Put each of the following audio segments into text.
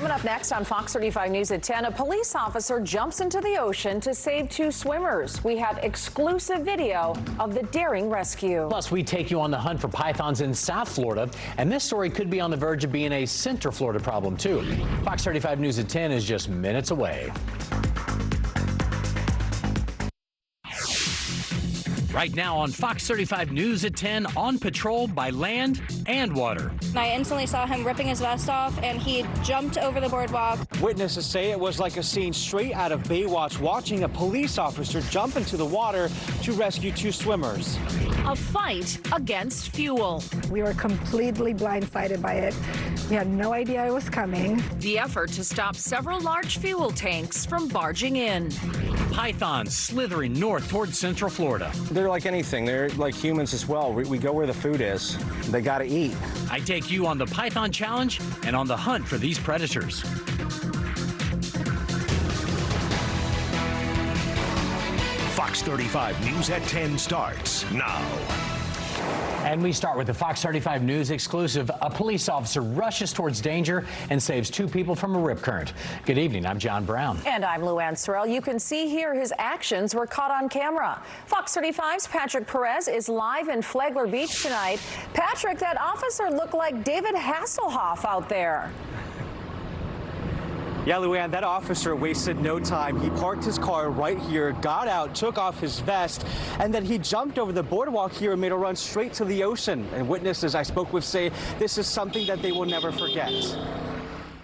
Coming up next on Fox 35 News at 10, a police officer jumps into the ocean to save two swimmers. We have exclusive video of the daring rescue. Plus, we take you on the hunt for pythons in South Florida, and this story could be on the verge of being a Central Florida problem, too. Fox 35 News at 10 is just minutes away. Right now on Fox 35 News at 10, on patrol by land and water. I instantly saw him ripping his vest off, and he jumped over the boardwalk. Witnesses say it was like a scene straight out of Baywatch, watching a police officer jump into the water to rescue two swimmers. A fight against fuel. We were completely blindsided by it. We had no idea it was coming. The effort to stop several large fuel tanks from barging in. Pythons slithering north towards Central Florida. They're like anything. They're like humans as well. We go where the food is. They got to eat. I take you on the Python Challenge and on the hunt for these predators. Fox 35 News at 10 starts now. And we start with the Fox 35 News exclusive. A police officer rushes towards danger and saves two people from a rip current. Good evening, I'm John Brown. And I'm Luann Sorrell. You can see here his actions were caught on camera. Fox 35's Patrick Perez is live in Flagler Beach tonight. Patrick, that officer looked like David Hasselhoff out there. Yeah, Luann, that officer wasted no time. He parked his car right here, got out, took off his vest, and then he jumped over the boardwalk here and made a run straight to the ocean. And witnesses I spoke with say this is something that they will never forget.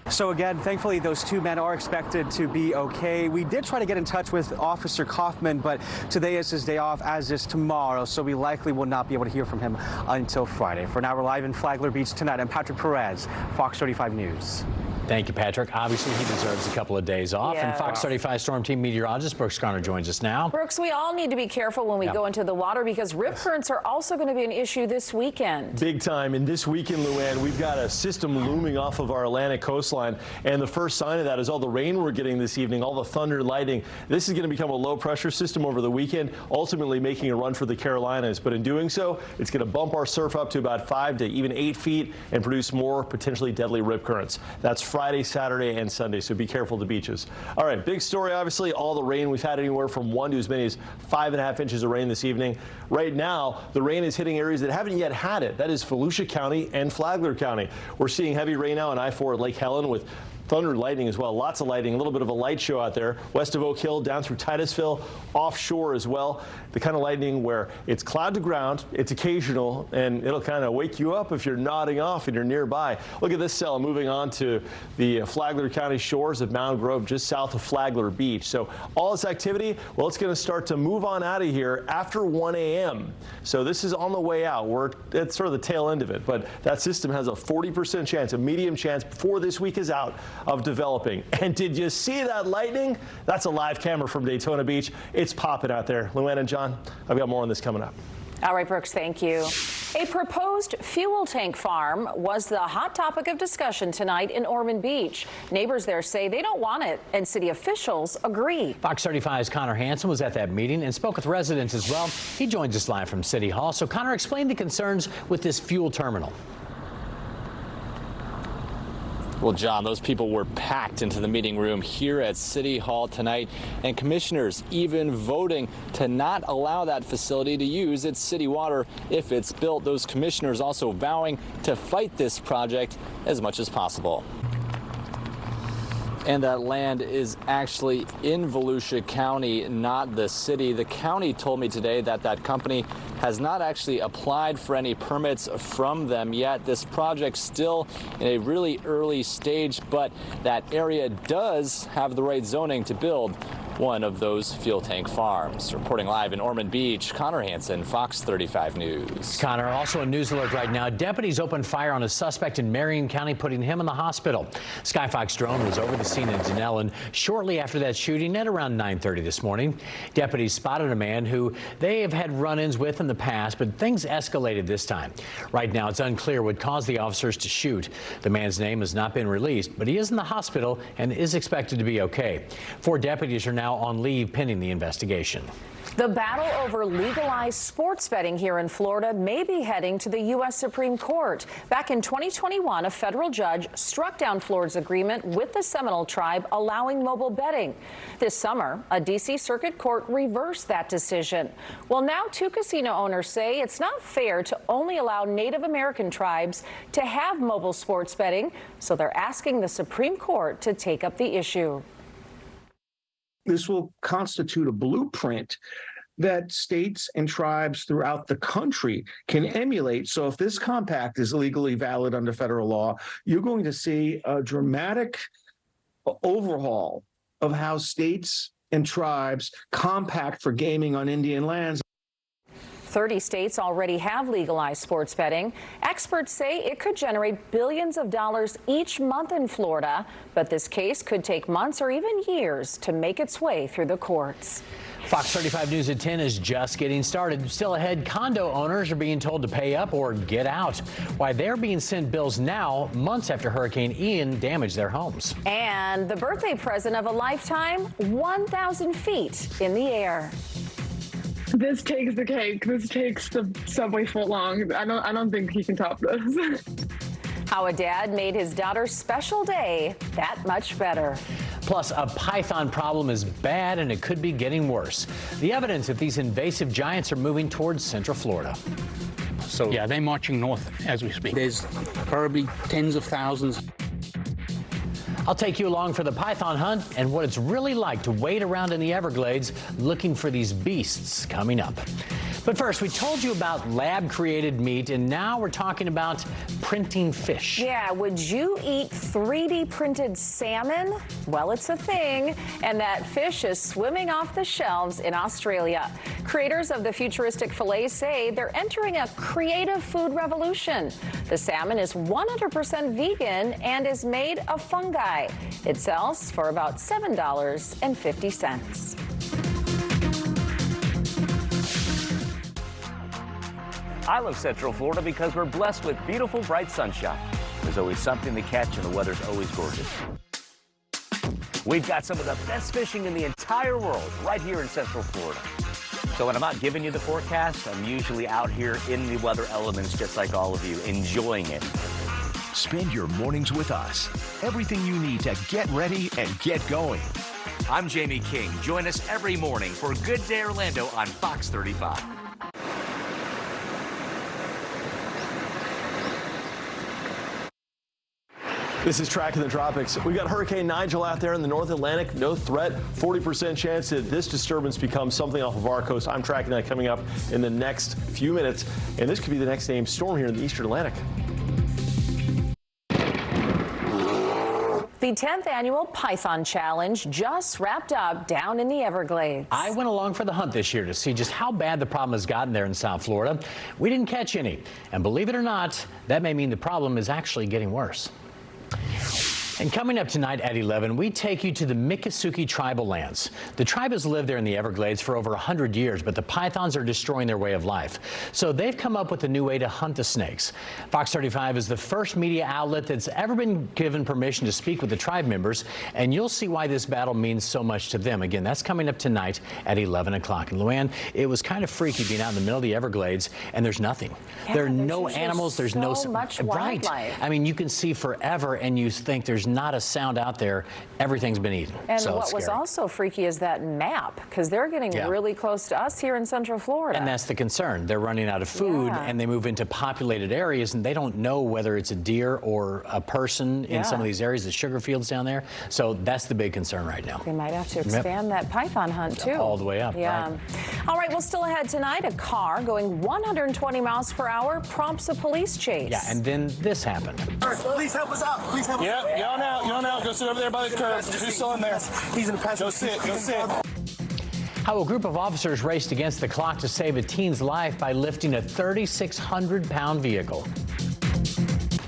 So again, thankfully, those two men are expected to be okay. We did try to get in touch with Officer Kaufman, but today is his day off, as is tomorrow, so we likely will not be able to hear from him until Friday. For now, we're live in Flagler Beach tonight. I'm Patrick Perez, Fox 35 News. Thank you, Patrick. Obviously, he deserves a couple of days off. Yeah. And Fox 35 Storm Team meteorologist Brooks Garner joins us now. Brooks, we all need to be careful when we go into the water because rip currents are also going to be an issue this weekend. Big time. And this weekend, Luann, we've got a system looming off of our Atlantic coastline. And the first sign of that is all the rain we're getting this evening, all the thunder and lightning. This is going to become a low pressure system over the weekend, ultimately making a run for the Carolinas. But in doing so, it's going to bump our surf up to about 5 to even 8 feet and produce more potentially deadly rip currents. That's Friday, Saturday, and Sunday, so be careful at the beaches. All right, big story, obviously, all the rain. We've had anywhere from 1 to as many as 5.5 inches of rain this evening. Right now, the rain is hitting areas that haven't yet had it. That is Volusia County and Flagler County. We're seeing heavy rain now on I-4 at Lake Helen with thunder and lightning as well. Lots of lightning, a little bit of a light show out there. West of Oak Hill, down through Titusville, offshore as well. The kind of lightning where it's cloud to ground, it's occasional, and it'll kind of wake you up if you're nodding off and you're nearby. Look at this cell moving on to the Flagler County shores of Mound Grove, just south of Flagler Beach. So all this activity, well, it's going to start to move on out of here after 1 a.m. So this is on the way out. It's sort of the tail end of it, but that system has a 40% chance, a medium chance before this week is out of developing. And did you see that lightning? That's a live camera from Daytona Beach. It's popping out there. Luann and John, I've got more on this coming up. All right, Brooks, thank you. A proposed fuel tank farm was the hot topic of discussion tonight in Ormond Beach. Neighbors there say they don't want it, and city officials agree. Fox 35's Connor Hansen was at that meeting and spoke with residents as well. He joins us live from City Hall. So, Connor, explain the concerns with this fuel terminal. Well, John, those people were packed into the meeting room here at City Hall tonight, and commissioners even voting to not allow that facility to use its city water if it's built. Those commissioners also vowing to fight this project as much as possible. And that land is actually in Volusia County, not the city. The county told me today that that company has not actually applied for any permits from them yet. This project's still in a really early stage, but that area does have the right zoning to build one of those fuel tank farms. Reporting live in Ormond Beach, Connor Hansen, Fox 35 News. Connor, also a news alert right now. Deputies opened fire on a suspect in Marion County, putting him in the hospital. Skyfox drone was over the scene in Denellen shortly after that shooting at around 9:30 this morning. Deputies spotted a man who they have had run-ins with in the past, but things escalated this time. Right now, it's unclear what caused the officers to shoot. The man's name has not been released, but he is in the hospital and is expected to be okay. 4 deputies are now now on leave pending the investigation. The battle over legalized sports betting here in Florida may be heading to the U.S. Supreme Court. Back in 2021, a federal judge struck down Florida's agreement with the Seminole tribe allowing mobile betting. This summer, a D.C. Circuit Court reversed that decision. Well, now two casino owners say it's not fair to only allow Native American tribes to have mobile sports betting, so they're asking the Supreme Court to take up the issue. This will constitute a blueprint that states and tribes throughout the country can emulate. So if this compact is legally valid under federal law, you're going to see a dramatic overhaul of how states and tribes compact for gaming on Indian lands. 30 states already have legalized sports betting. Experts say it could generate billions of dollars each month in Florida, but this case could take months or even years to make its way through the courts. Fox 35 News at 10 is just getting started. Still ahead, condo owners are being told to pay up or get out. Why they're being sent bills now, months after Hurricane Ian damaged their homes. And the birthday present of a lifetime, 1,000 feet in the air. This takes the cake. This takes the subway foot long. I don't think he can top this. How a dad made his daughter's special day that much better. Plus, a python problem is bad and it could be getting worse. The evidence that these invasive giants are moving towards Central Florida. So yeah, they're marching north as we speak. There's probably tens of thousands. I'll take you along for the python hunt and what it's really like to wade around in the Everglades looking for these beasts coming up. But first, we told you about lab-created meat, and now we're talking about printing fish. Yeah, would you eat 3D printed salmon? Well, it's a thing, and that fish is swimming off the shelves in Australia. Creators of the futuristic fillet say they're entering a creative food revolution. The salmon is 100% vegan and is made of fungi. It sells for about $7.50. I love Central Florida because we're blessed with beautiful, bright sunshine. There's always something to catch and the weather's always gorgeous. We've got some of the best fishing in the entire world right here in Central Florida. So when I'm not giving you the forecast, I'm usually out here in the weather elements just like all of you, enjoying it. Spend your mornings with us. Everything you need to get ready and get going. I'm Jamie King. Join us every morning for Good Day Orlando on Fox 35. This is Tracking the Tropics. We've got Hurricane Nigel out there in the North Atlantic. No threat. 40% chance that this disturbance becomes something off of our coast. I'm tracking that coming up in the next few minutes. And this could be the next named storm here in the Eastern Atlantic. The 10th annual Python Challenge just wrapped up down in the Everglades. I went along for the hunt this year to see just how bad the problem has gotten there in South Florida. We didn't catch any. And believe it or not, that may mean the problem is actually getting worse. And coming up tonight at 11, we take you to the Miccosukee tribal lands. The tribe has lived there in the Everglades for over 100 years, but the pythons are destroying their way of life. So they've come up with a new way to hunt the snakes. Fox 35 is the first media outlet that's ever been given permission to speak with the tribe members, and you'll see why this battle means so much to them. Again, that's coming up tonight at 11 o'clock. And Luann, it was kind of freaky being out in the middle of the Everglades, and there's nothing. Yeah, there are no animals. There's no much wildlife. Right. I mean, you can see forever, and you think there's not a sound out there. Everything's been eaten. And so what was also freaky is that map, because they're getting really close to us here in Central Florida. And that's the concern. They're running out of food, and they move into populated areas, and they don't know whether it's a deer or a person in some of these areas, the sugar fields down there. So that's the big concern right now. They might have to expand that python hunt, too. All the way up, yeah. right. All right, well, still ahead tonight, a car going 120 miles per hour prompts a police chase. Yeah, and then this happened. Please help us out. Please help us out. Yeah, get on out. Get on out. Go sit over there by the curb. Who's still in there? He's in the passenger. Go sit. Go sit. How a group of officers raced against the clock to save a teen's life by lifting a 3,600-pound vehicle.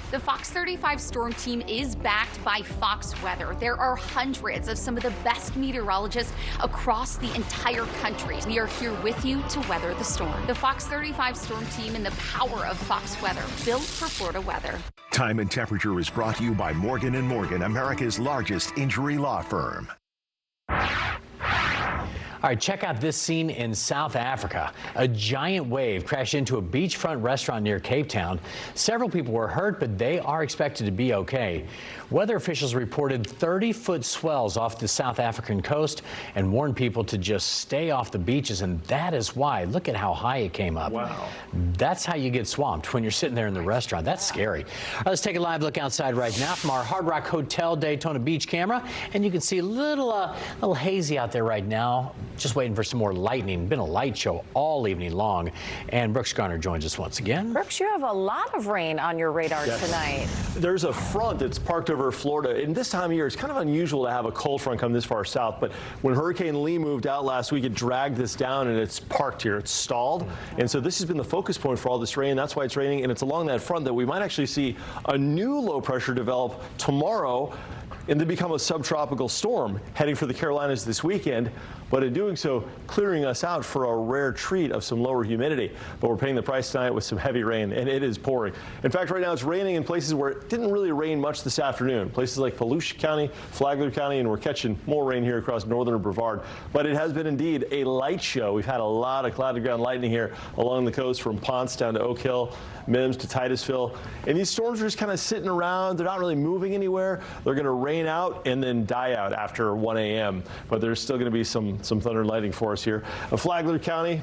The Fox 35 storm team is backed by Fox Weather. There are hundreds of some of the best meteorologists across the entire country. We are here with you to weather the storm. The Fox 35 storm team and the power of Fox Weather, built for Florida weather. Time and Temperature is brought to you by Morgan & Morgan, America's largest injury law firm. All right, check out this scene in South Africa. A giant wave crashed into a beachfront restaurant near Cape Town. Several people were hurt, but they are expected to be okay. Weather officials reported 30-foot swells off the South African coast and warned people to just stay off the beaches, and that is why. Look at how high it came up. Wow. That's how you get swamped when you're sitting there in the restaurant. That's scary. All right, let's take a live look outside right now from our Hard Rock Hotel Daytona Beach camera, and you can see a little hazy out there right now. Just waiting for some more lightning. Been a light show all evening long. And Brooks Garner joins us once again. Brooks, you have a lot of rain on your radar tonight. There's a front that's parked over Florida. And this time of year, it's kind of unusual to have a cold front come this far south. But when Hurricane Lee moved out last week, it dragged this down and it's parked here. It's stalled. And so this has been the focus point for all this rain. That's why it's raining. And it's along that front that we might actually see a new low pressure develop tomorrow and then become a subtropical storm heading for the Carolinas this weekend. But in doing so, clearing us out for a rare treat of some lower humidity. But we're paying the price tonight with some heavy rain, and it is pouring. In fact, right now it's raining in places where it didn't really rain much this afternoon. Places like Volusia County, Flagler County, and we're catching more rain here across northern Brevard. But it has been indeed a light show. We've had a lot of cloud to ground lightning here along the coast from Ponce down to Oak Hill, Mims to Titusville. And these storms are just kind of sitting around. They're not really moving anywhere. They're going to rain out and then die out after 1 a.m. But there's still going to be some thunder and lightning for us here. Flagler County,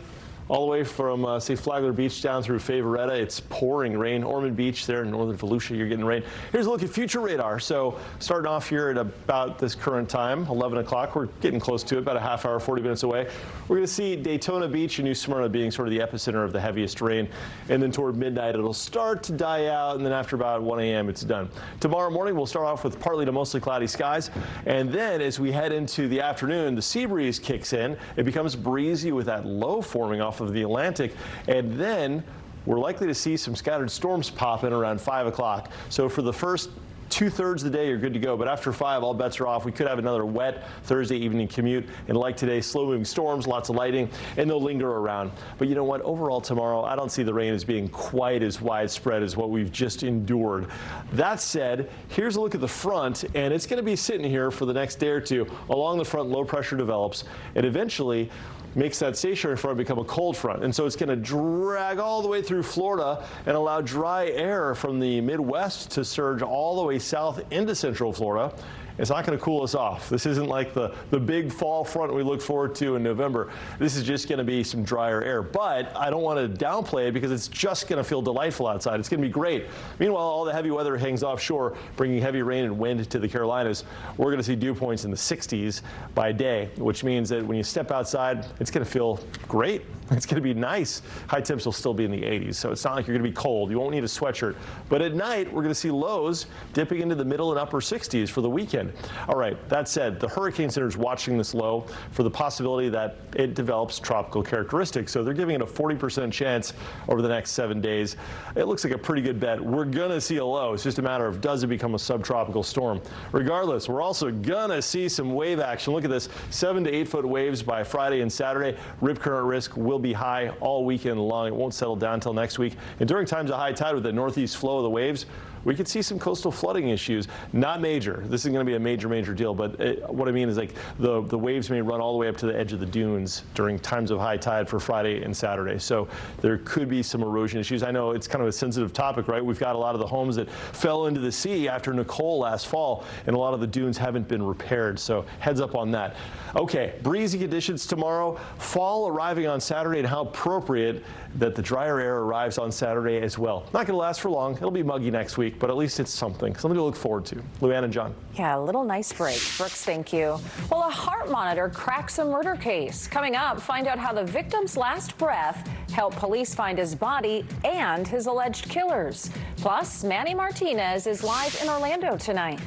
all the way from, say, Flagler Beach down through Favoretta, it's pouring rain. Ormond Beach there in northern Volusia, you're getting rain. Here's a look at future radar. So starting off here at about this current time, 11 o'clock, we're getting close to it, about a half hour, 40 minutes away. We're going to see Daytona Beach and New Smyrna being sort of the epicenter of the heaviest rain. And then toward midnight, it'll start to die out, and then after about 1 a.m., it's done. Tomorrow morning, we'll start off with partly to mostly cloudy skies. And then as we head into the afternoon, the sea breeze kicks in. It becomes breezy with that low forming off of the Atlantic, and then we're likely to see some scattered storms pop in around 5 o'clock. So for the first 2/3 of the day, you're good to go. But after 5, all bets are off. We could have another wet Thursday evening commute. And like today, slow-moving storms, lots of lighting, and they'll linger around. But you know what? Overall tomorrow, I don't see the rain as being quite as widespread as what we've just endured. That said, here's a look at the front, and it's going to be sitting here for the next day or two. Along the front, low pressure develops, and eventually makes that stationary front become a cold front. And so it's going to drag all the way through Florida and allow dry air from the Midwest to surge all the way south into central Florida. It's not going to cool us off. This isn't like the big fall front we look forward to in November. This is just going to be some drier air. But I don't want to downplay it because it's just going to feel delightful outside. It's going to be great. Meanwhile, all the heavy weather hangs offshore, bringing heavy rain and wind to the Carolinas. We're going to see dew points in the 60s by day, which means that when you step outside, it's going to feel great. It's going to be nice. High temps will still be in the 80s, so it's not like you're going to be cold. You won't need a sweatshirt. But at night, we're going to see lows dipping into the middle and upper 60s for the weekend. All right, that said, the Hurricane Center is watching this low for the possibility that it develops tropical characteristics. So they're giving it a 40% chance over the next 7 days. It looks like a pretty good bet. We're going to see a low. It's just a matter of does it become a subtropical storm. Regardless, we're also going to see some wave action. Look at this, 7 to 8 foot waves by Friday and Saturday. Rip current risk will be high all weekend long. It won't settle down until next week. And during times of high tide with the northeast flow of the waves, we could see some coastal flooding issues. Not major. This isn't going to be a major deal, but what I mean is like the waves may run all the way up to the edge of the dunes during times of high tide for Friday and Saturday. So there could be some erosion issues. I know it's kind of a sensitive topic, right? We've got a lot of the homes that fell into the sea after Nicole last fall, and a lot of the dunes haven't been repaired. So heads up on that. Okay, breezy conditions tomorrow. Fall arriving on Saturday, and how appropriate that the drier air arrives on Saturday as well. Not going to last for long. It'll be muggy next week, but at least it's something. Something to look forward to. Luann and John. Yeah, a little nice break. Brooks, thank you. Well, a heart monitor cracks a murder case. Coming up, find out how the victim's last breath helped police find his body and his alleged killers. Plus, Manny Martinez is live in Orlando tonight.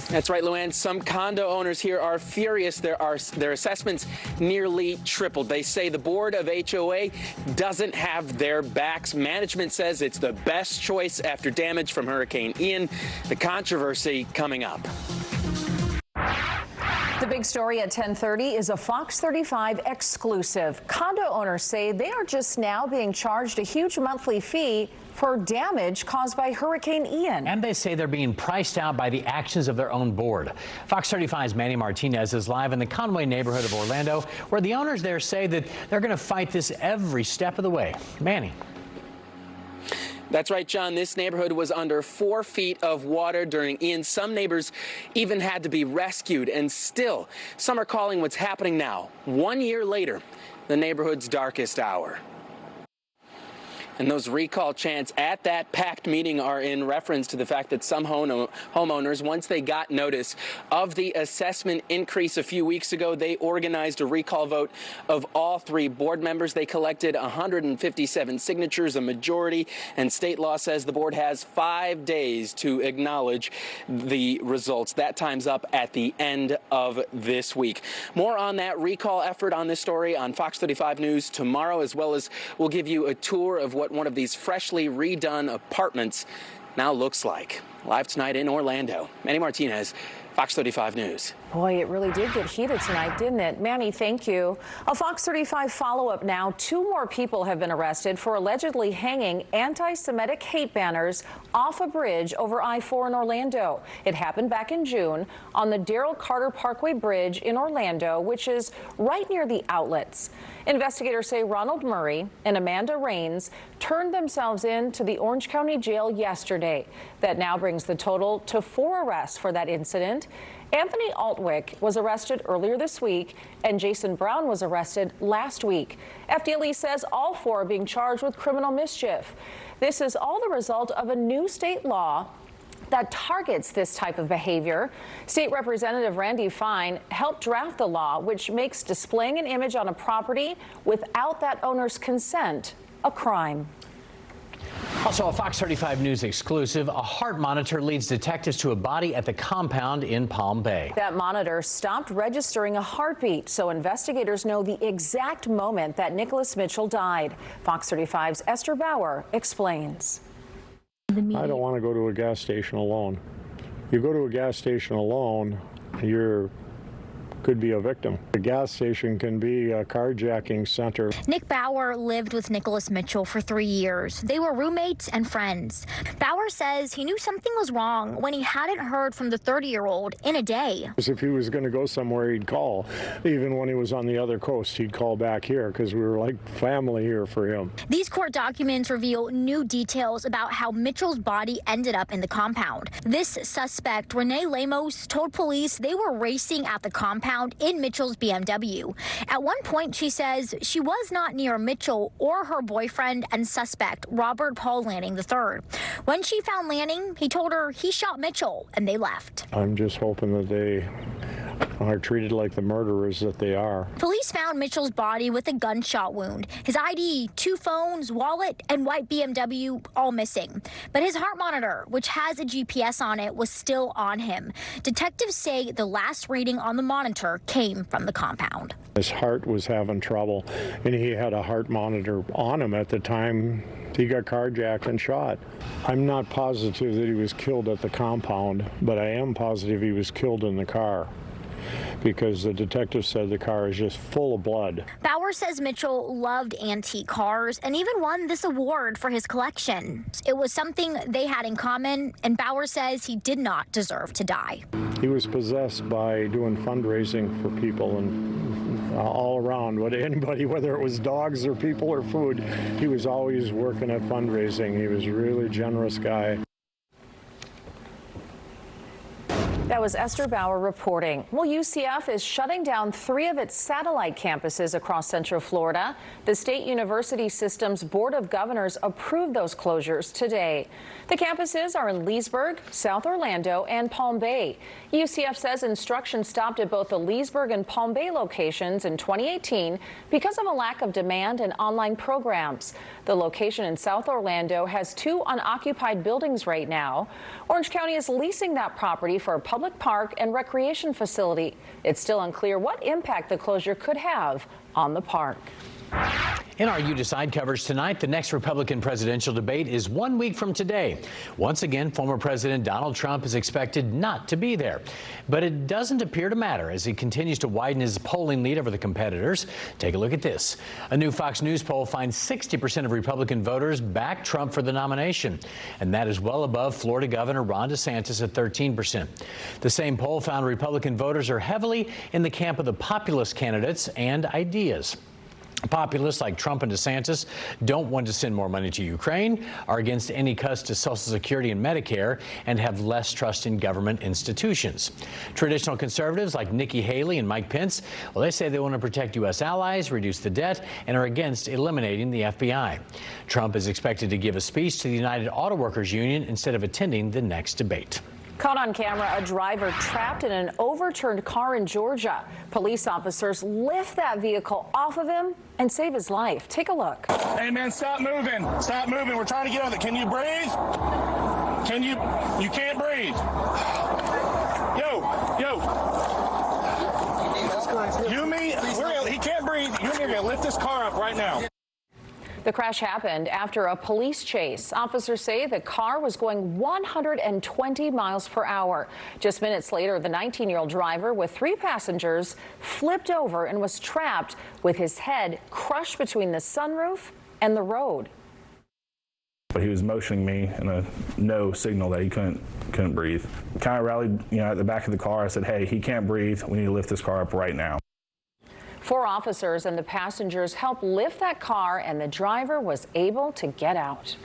That's right, Luann. Some condo owners here are furious. Their assessments nearly tripled. They say the board of HOA doesn't have their backs. Management says it's the best choice after damage from Hurricane Ian. The controversy coming up. The big story at 10:30 is a Fox 35 exclusive. Condo owners say they are just now being charged a huge monthly fee for damage caused by Hurricane Ian. And they say they're being priced out by the actions of their own board. Fox 35's Manny Martinez is live in the Conway neighborhood of Orlando, where the owners there say that they're going to fight this every step of the way. Manny. That's right, John. This neighborhood was under 4 feet of water during Ian. Some neighbors even had to be rescued. And still, some are calling what's happening now, 1 year later, the neighborhood's darkest hour. And those recall chants at that packed meeting are in reference to the fact that some homeowners, once they got notice of the assessment increase a few weeks ago, they organized a recall vote of all 3 board members. They collected 157 signatures, a majority, and state law says the board has 5 days to acknowledge the results. That time's up at the end of this week. More on that recall effort on this story on Fox 35 News tomorrow, as well as we'll give you a tour of what one of these freshly redone apartments now looks like. Live tonight in Orlando, Manny Martinez, Fox 35 News. Boy, it really did get heated tonight, didn't it? Manny, thank you. A Fox 35 follow-up now. 2 more people have been arrested for allegedly hanging anti-Semitic hate banners off a bridge over I-4 in Orlando. It happened back in June on the Darrell Carter Parkway Bridge in Orlando, which is right near the outlets. Investigators say Ronald Murray and Amanda Raines turned themselves in to the Orange County Jail yesterday. That now brings the total to 4 arrests for that incident. Anthony Altwick was arrested earlier this week, and Jason Brown was arrested last week. FDLE says all 4 are being charged with criminal mischief. This is all the result of a new state law that targets this type of behavior. State Representative Randy Fine helped draft the law, which makes displaying an image on a property without that owner's consent a crime. Also, a Fox 35 News exclusive. A heart monitor leads detectives to a body at the compound in Palm Bay. That monitor stopped registering a heartbeat, so investigators know the exact moment that Nicholas Mitchell died. Fox 35's Esther Bauer explains. I don't want to go to a gas station alone. You go to a gas station alone, could be a victim. The gas station can be a carjacking center. Nick Bauer lived with Nicholas Mitchell for 3 years. They were roommates and friends. Bauer says he knew something was wrong when he hadn't heard from the 30-year-old in a day. If he was going to go somewhere, he'd call. Even when he was on the other coast, he'd call back here because we were like family here for him. These court documents reveal new details about how Mitchell's body ended up in the compound. This suspect, Renee Lamos, told police they were racing at the compound in Mitchell's BMW. At one point, she says she was not near Mitchell or her boyfriend and suspect, Robert Paul Lanning III. When she found Lanning, he told her he shot Mitchell, and they left. I'm just hoping that they are treated like the murderers that they are. Police found Mitchell's body with a gunshot wound. His ID, 2 phones, wallet, and white BMW all missing. But his heart monitor, which has a GPS on it, was still on him. Detectives say the last reading on the monitor came from the compound. His heart was having trouble, and he had a heart monitor on him at the time he got carjacked and shot. I'm not positive that he was killed at the compound, but I am positive he was killed in the car, because the detective said the car is just full of blood. Bauer says Mitchell loved antique cars and even won this award for his collection. It was something they had in common, and Bauer says he did not deserve to die. He was possessed by doing fundraising for people and all around, anybody, whether it was dogs or people or food, he was always working at fundraising. He was a really generous guy. That was Esther Bauer reporting. Well, UCF is shutting down 3 of its satellite campuses across Central Florida. The state university system's Board of Governors approved those closures today. The campuses are in Leesburg, South Orlando, and Palm Bay. UCF says instruction stopped at both the Leesburg and Palm Bay locations in 2018 because of a lack of demand and online programs. The location in South Orlando has 2 unoccupied buildings right now. Orange County is leasing that property for a public park and recreation facility. It's still unclear what impact the closure could have on the park. In our You Decide coverage tonight, the next Republican presidential debate is 1 week from today. Once again, former President Donald Trump is expected not to be there. But it doesn't appear to matter as he continues to widen his polling lead over the competitors. Take a look at this. A new Fox News poll finds 60% of Republican voters back Trump for the nomination. And that is well above Florida Governor Ron DeSantis at 13%. The same poll found Republican voters are heavily in the camp of the populist candidates and ideas. Populists like Trump and DeSantis don't want to send more money to Ukraine, are against any cuts to Social Security and Medicare, and have less trust in government institutions. Traditional conservatives like Nikki Haley and Mike Pence, well, they say they want to protect U.S. allies, reduce the debt, and are against eliminating the FBI. Trump is expected to give a speech to the United Auto Workers Union instead of attending the next debate. Caught on camera, a driver trapped in an overturned car in Georgia. Police officers lift that vehicle off of him and save his life. Take a look. Hey, man, stop moving. Stop moving. We're trying to get out of it. Can you breathe? You can't breathe. He can't breathe. You and me are going to lift this car up right now. The crash happened after a police chase. Officers say the car was going 120 miles per hour. Just minutes later, the 19-year-old driver with 3 passengers flipped over and was trapped with his head crushed between the sunroof and the road. But he was motioning me in a no signal that he couldn't breathe. Kind of rallied, at the back of the car. I said, hey, he can't breathe. We need to lift this car up right now. 4 officers and the passengers helped lift that car, and the driver was able to get out.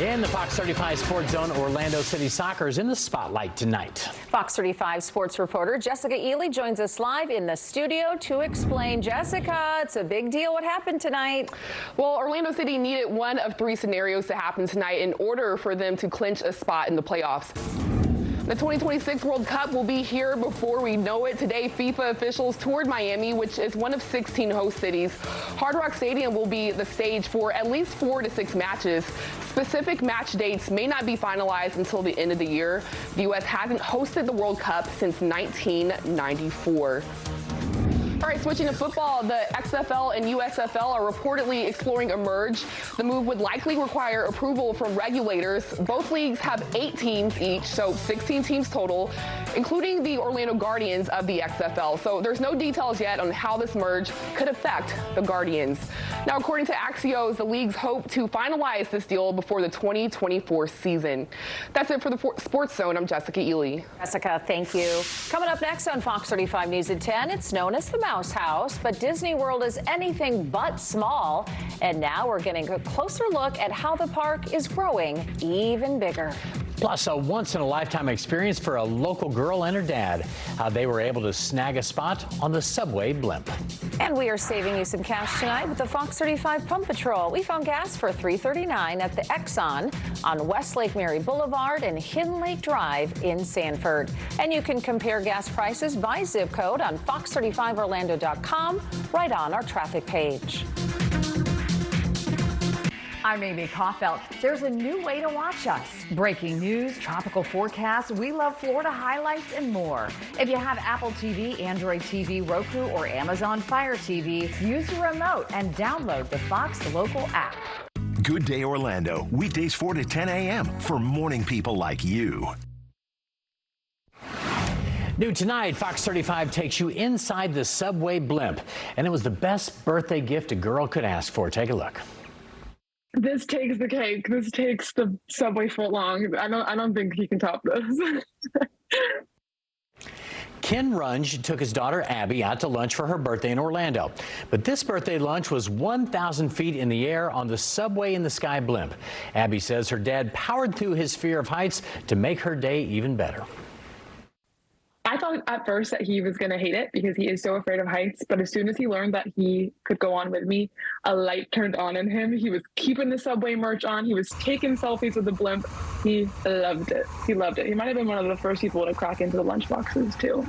In the Fox 35 Sports Zone, Orlando City Soccer is in the spotlight tonight. Fox 35 sports reporter Jessica Ely joins us live in the studio to explain. Jessica, it's a big deal. What happened tonight? Well, Orlando City needed one of 3 scenarios to happen tonight in order for them to clinch a spot in the playoffs. The 2026 World Cup will be here before we know it. Today, FIFA officials toured Miami, which is one of 16 host cities. Hard Rock Stadium will be the stage for at least 4 to 6 matches. Specific match dates may not be finalized until the end of the year. The U.S. hasn't hosted the World Cup since 1994. All right, switching to football, the XFL and USFL are reportedly exploring a merge. The move would likely require approval from regulators. Both leagues have 8 teams each, so 16 teams total, including the Orlando Guardians of the XFL. So there's no details yet on how this merge could affect the Guardians. Now, according to Axios, the leagues hope to finalize this deal before the 2024 season. That's it for the Sports Zone. I'm Jessica Ely. Jessica, thank you. Coming up next on Fox 35 News at 10, it's known as the House, but Disney World is anything but small. And now we're getting a closer look at how the park is growing even bigger. Plus, a once-in-a-lifetime experience for a local girl and her dad. How they were able to snag a spot on the subway blimp. And we are saving you some cash tonight with the Fox 35 Pump Patrol. We found gas for $3.39 at the Exxon on West Lake Mary Boulevard and Hidden Lake Drive in Sanford. And you can compare gas prices by zip code on fox35orlando.com right on our traffic page. I'm Amy Kaufeld. There's a new way to watch us. Breaking news, tropical forecasts, We Love Florida highlights, and more. If you have Apple TV, Android TV, Roku, or Amazon Fire TV, use your remote and download the Fox Local app. Good Day Orlando, weekdays 4 to 10 a.m. for morning people like you. New tonight, Fox 35 takes you inside the subway blimp. And it was the best birthday gift a girl could ask for. Take a look. This takes the cake. This takes the subway foot long. I don't think he can top this. Ken Runge took his daughter Abby out to lunch for her birthday in Orlando. But this birthday lunch was 1,000 feet in the air on the Subway in the Sky blimp. Abby says her dad powered through his fear of heights to make her day even better. I thought at first that he was going to hate it because he is so afraid of heights. But as soon as he learned that he could go on with me, a light turned on in him. He was keeping the subway merch on. He was taking selfies with the blimp. He loved it. He loved it. He might have been one of the first people to crack into the lunch boxes, too.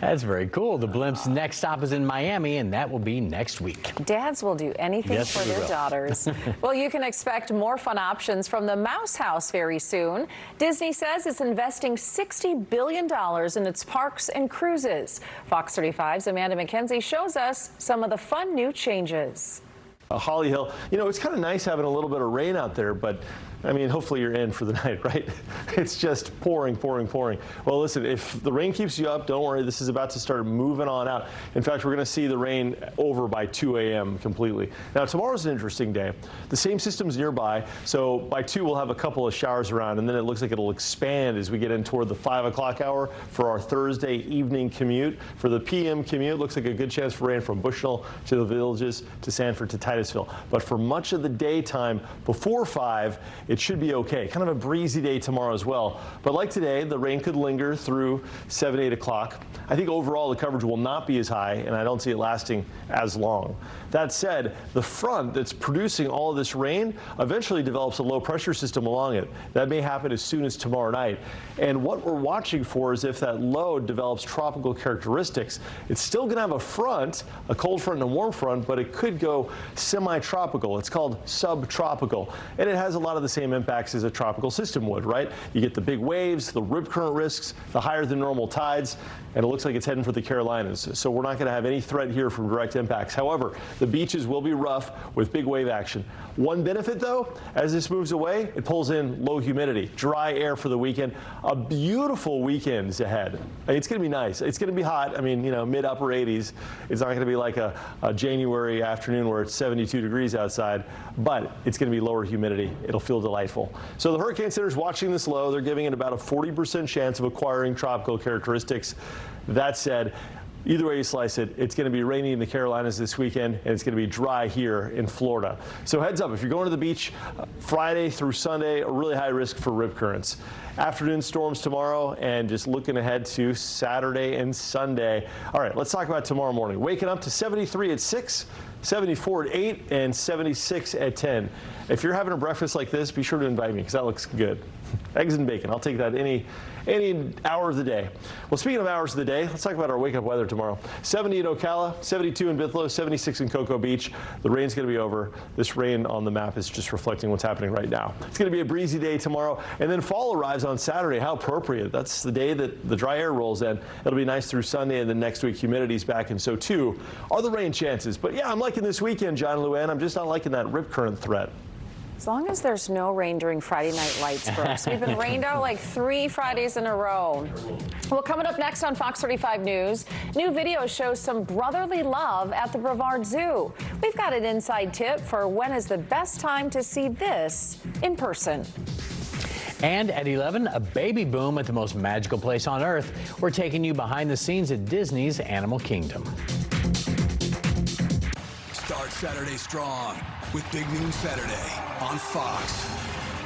That's very cool. The Blimp's next stop is in Miami, and that will be next week. Dads will do anything for their daughters. Well, you can expect more fun options from the Mouse House very soon. Disney says it's investing $60 billion in its parks and cruises. Fox 35's Amanda McKenzie shows us some of the fun new changes. Holly Hill, you know, it's kind of nice having a little bit of rain out there, but I mean, hopefully you're in for the night, right? It's just pouring, pouring, pouring. Well, listen, if the rain keeps you up, don't worry. This is about to start moving on out. In fact, we're going to see the rain over by 2 a.m. completely. Now, tomorrow's an interesting day. The same system's nearby, so by 2 we'll have a couple of showers around, and then it looks like it'll expand as we get in toward the 5 o'clock hour for our Thursday evening commute. For the p.m. commute, looks like a good chance for rain from Bushnell to the Villages to Sanford to Titusville. But for much of the daytime before 5, it should be okay. Kind of a breezy day tomorrow as well. But like today, the rain could linger through 7, 8 o'clock. I think overall the coverage will not be as high, and I don't see it lasting as long. That said, the front that's producing all of this rain eventually develops a low pressure system along it. That may happen as soon as tomorrow night. And what we're watching for is if that low develops tropical characteristics. It's still going to have a front, a cold front and a warm front, but it could go semi-tropical. It's called subtropical. And it has a lot of the same impacts as a tropical system would, right? You get the big waves, the rip current risks, the higher than normal tides, and it looks like it's heading for the Carolinas. So we're not going to have any threat here from direct impacts. However, the beaches will be rough with big wave action. One benefit, though, as this moves away, it pulls in low humidity, dry air for the weekend. A beautiful weekend is ahead. It's going to be nice. It's going to be hot. I mean, you know, mid-upper 80s. It's not going to be like a January afternoon where it's 72 degrees outside, but it's going to be lower humidity. It'll feel delightful. So the Hurricane Center's watching this low. They're giving it about a 40% chance of acquiring tropical characteristics. That said, either way you slice it, it's going to be rainy in the Carolinas this weekend, and it's going to be dry here in Florida. So heads up, if you're going to the beach Friday through Sunday, a really high risk for rip currents. Afternoon storms tomorrow, and just looking ahead to Saturday and Sunday. All right, let's talk about tomorrow morning. Waking up to 73 at 6, 74 at 8, and 76 at 10. If you're having a breakfast like this, be sure to invite me because that looks good. Eggs and bacon. I'll take that any hour of the day. Well, speaking of hours of the day, let's talk about our wake-up weather tomorrow. 70 at Ocala, 72 in Bithlo, 76 in Cocoa Beach. The rain's going to be over. This rain on the map is just reflecting what's happening right now. It's going to be a breezy day tomorrow, and then fall arrives on Saturday. How appropriate. That's the day that the dry air rolls in. It'll be nice through Sunday, and then next week humidity's back, and so too are the rain chances. But yeah, I'm liking this weekend, John and Luann. I'm just not liking that rip current threat. As long as there's no rain during Friday Night Lights, Brooks. We've been rained out like 3 Fridays in a row. Well, coming up next on Fox 35 News, new video shows some brotherly love at the Brevard Zoo. We've got an inside tip for when is the best time to see this in person. And at 11, a baby boom at the most magical place on earth. We're taking you behind the scenes at Disney's Animal Kingdom. Start Saturday strong with Big Noon Saturday on Fox.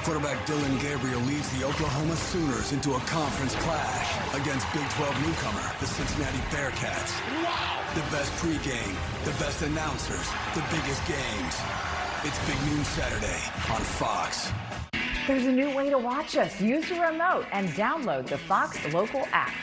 Quarterback Dylan Gabriel leads the Oklahoma Sooners into a conference clash against Big 12 newcomer, the Cincinnati Bearcats. Wow! The best pregame, the best announcers, the biggest games. It's Big Noon Saturday on Fox. There's a new way to watch us. Use your remote and download the Fox Local app.